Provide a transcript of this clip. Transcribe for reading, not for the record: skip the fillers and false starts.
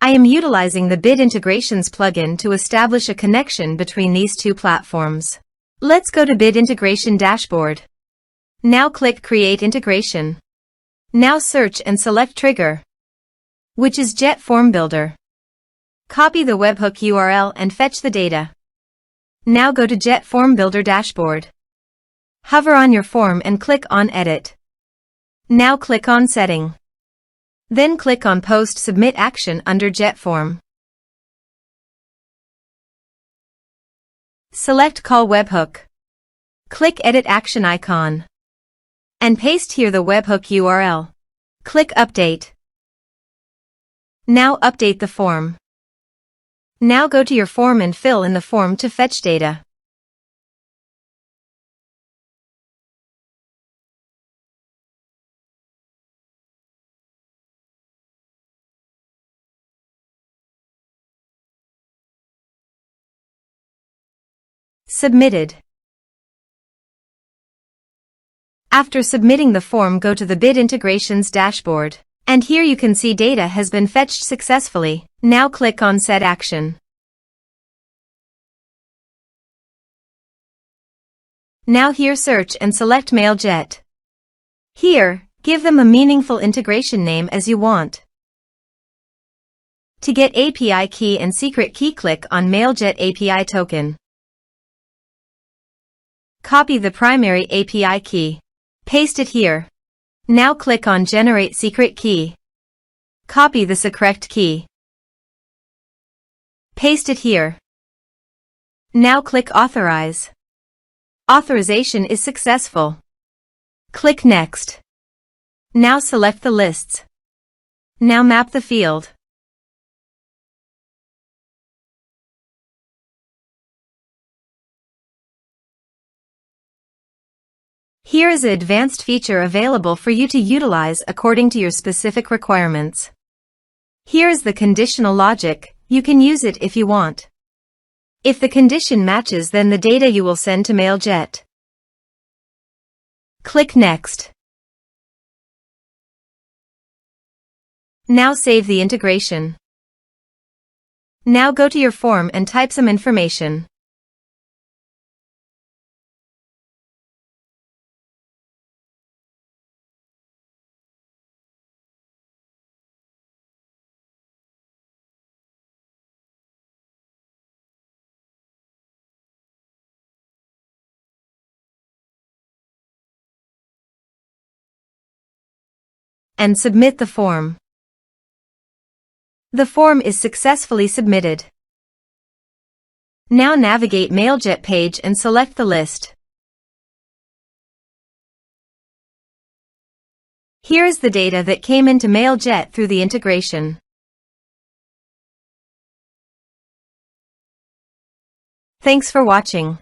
I am utilizing the Bid Integrations plugin to establish a connection between these two platforms. Let's go to Bid Integration Dashboard. Now click Create Integration. Now search and select Trigger, which is JetFormBuilder. Copy the webhook URL and fetch the data. Now go to JetFormBuilder Dashboard. Hover on your form and click on Edit. Now click on Setting. Then click on Post Submit Action under JetForm. Select Call Webhook. Click Edit Action icon. And paste here the webhook URL. Click Update. Now update the form. Now go to your form and fill in the form to fetch data. Submitted. After submitting the form, go to the Bid Integrations dashboard. And here you can see data has been fetched successfully. Now click on Set Action. Now here search and select Mailjet. Here, give them a meaningful integration name as you want. To get API key and secret key, click on Mailjet API token. Copy the primary API key. Paste it here. Now click on Generate Secret Key. Copy the correct key. Paste it here. Now click Authorize. Authorization is successful. Click Next. Now select the lists. Now map the field. Here is an advanced feature available for you to utilize according to your specific requirements. Here is the conditional logic. You can use it if you want. If the condition matches, then the data you will send to Mailjet. Click Next. Now save the integration. Now go to your form and type some information. And submit the form. The form is successfully submitted. Now navigate Mailjet page and select the list. Here is the data that came into Mailjet through the integration. Thanks for watching.